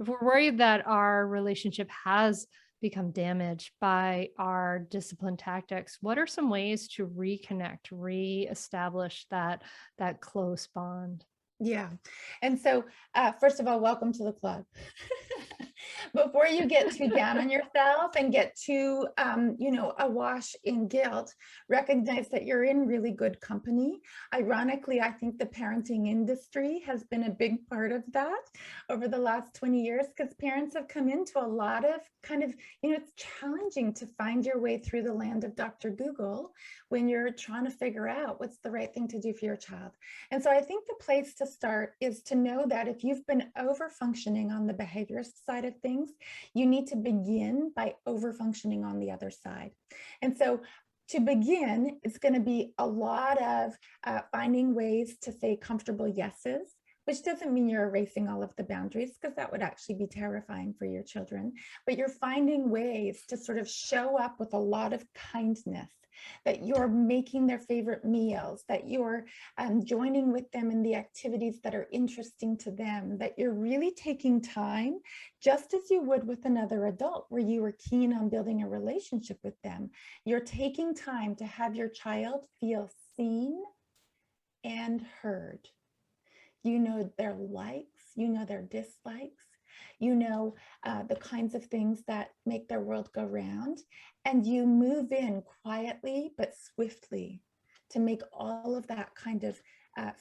if we're worried that our relationship has become damaged by our discipline tactics, what are some ways to reconnect, reestablish that close bond? Yeah. And so, first of all, welcome to the club. Before you get too down on yourself and get too, awash in guilt, recognize that you're in really good company. Ironically, I think the parenting industry has been a big part of that over the last 20 years because parents have come into a lot of kind of, it's challenging to find your way through the land of Dr. Google when you're trying to figure out what's the right thing to do for your child. And so I think the place to start is to know that if you've been over functioning on the behaviorist side of things, you need to begin by over functioning on the other side. And so to begin, it's going to be a lot of finding ways to say comfortable yeses, which doesn't mean you're erasing all of the boundaries, because that would actually be terrifying for your children. But you're finding ways to sort of show up with a lot of kindness, that you're making their favorite meals, that you're joining with them in the activities that are interesting to them, that you're really taking time, just as you would with another adult, where you were keen on building a relationship with them. You're taking time to have your child feel seen and heard. You know their likes, you know their dislikes, you know the kinds of things that make their world go round, and you move in quietly but swiftly to make all of that kind of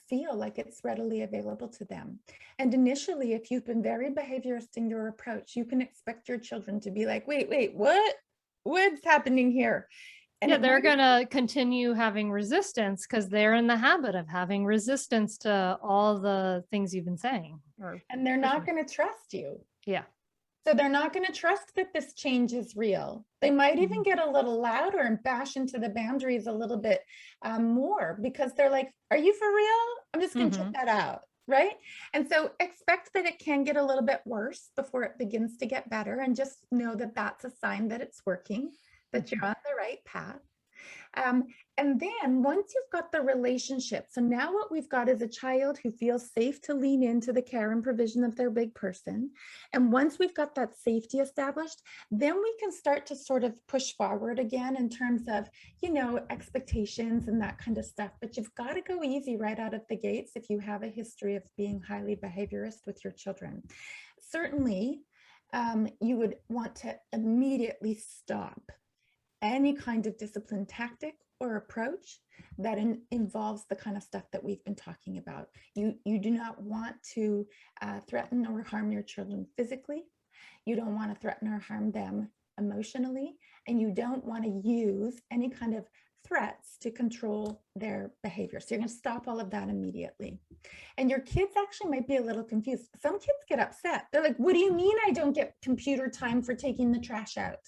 feel like it's readily available to them. And initially, if you've been very behaviorist in your approach, you can expect your children to be like, wait, what? What's happening here? And Yeah, it they're might, going to continue having resistance because they're in the habit of having resistance to all the things you've been saying or and they're not pushing. going to trust you. Yeah. So they're not going to trust that this change is real. They might even Mhm. get a little louder and bash into the boundaries a little bit more, because they're like, are you for real? I'm just going to check Mhm. that out. Right. And so expect that it can get a little bit worse before it begins to get better. And just know that that's a sign that it's working, that you're Mhm. on the right path. Um, and then once you've got the relationship, so now what we've got is a child who feels safe to lean into the care and provision of their big person. And once we've got that safety established, then we can start to sort of push forward again in terms of, expectations and that kind of stuff. But you've got to go easy right out of the gates if you have a history of being highly behaviorist with your children. Certainly, you would want to immediately stop any kind of discipline tactic or approach that involves the kind of stuff that we've been talking about. You do not want to threaten or harm your children physically. You don't want to threaten or harm them emotionally, and you don't want to use any kind of threats to control their behavior. So you're going to stop all of that immediately. And your kids actually might be a little confused. Some kids get upset. They're like, what do you mean I don't get computer time for taking the trash out?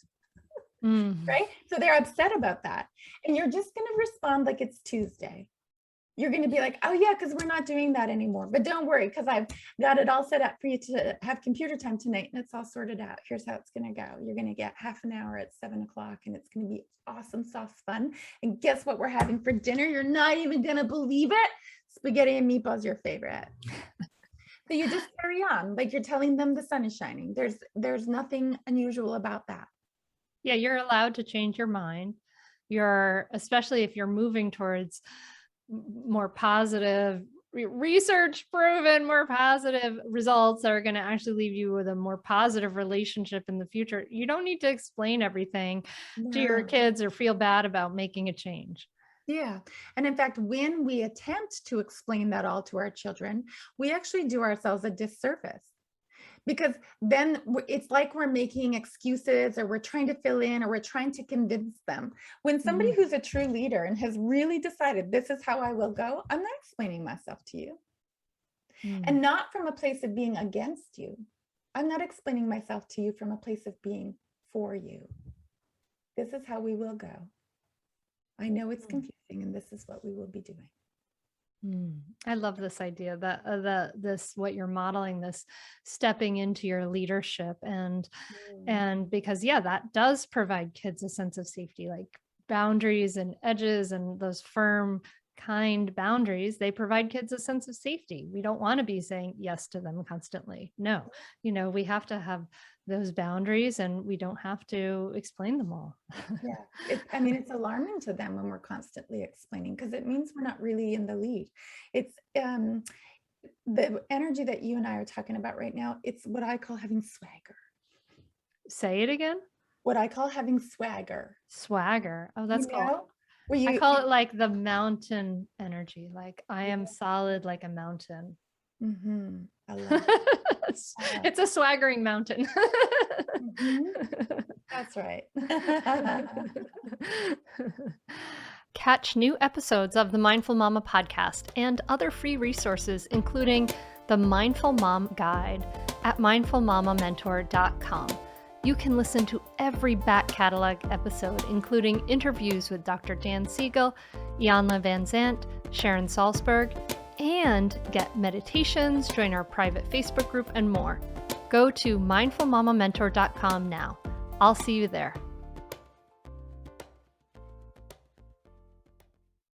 Mhm. Right? So they're upset about that. And you're just going to respond like it's Tuesday. You're going to be like, oh, yeah, because we're not doing that anymore. But don't worry, because I've got it all set up for you to have computer time tonight, and it's all sorted out. Here's how it's going to go. You're going to get half an hour at 7 o'clock, and it's going to be awesome, soft fun. And guess what we're having for dinner? You're not even going to believe it. Spaghetti and meatballs, your favorite. So you just carry on like you're telling them the sun is shining. There's nothing unusual about that. Yeah, you're allowed to change your mind. You're especially if you're moving towards more positive research proven more positive results that are going to actually leave you with a more positive relationship in the future. You don't need to explain everything to your No. kids or feel bad about making a change. Yeah. And in fact, when we attempt to explain that all to our children, we actually do ourselves a disservice, because then it's like we're making excuses, or we're trying to fill in, or we're trying to convince them. When somebody Mhm. who's a true leader and has really decided this is how I will go, I'm not explaining myself to you, Mm. and not from a place of being against you. I'm not explaining myself to you from a place of being for you. This is how we will go. I know it's confusing, and this is what we will be doing. Mm. I love this idea that this what you're modeling, this stepping into your leadership Mm. and because yeah, that does provide kids a sense of safety, like boundaries and edges and those firm kind boundaries, they provide kids a sense of safety. We don't want to be saying yes to them constantly. No, we have to have those boundaries and we don't have to explain them all. Yeah. I mean, it's alarming to them when we're constantly explaining, because it means we're not really in the lead. It's the energy that you and I are talking about right now. It's what I call having swagger. Say it again. What I call having swagger. Swagger. Oh, that's cool. Where I call it like the mountain energy. Like I am solid like a mountain. I love it. It's a swaggering mountain. That's right. Catch new episodes of the Mindful Mama podcast and other free resources, including the Mindful Mom Guide at mindfulmamamentor.com. You can listen to every back catalog episode, including interviews with Dr. Dan Siegel, Janla Van Zandt, Sharon Salzberg, and get meditations, join our private Facebook group, and more. Go to mindfulmamamentor.com now. I'll see you there.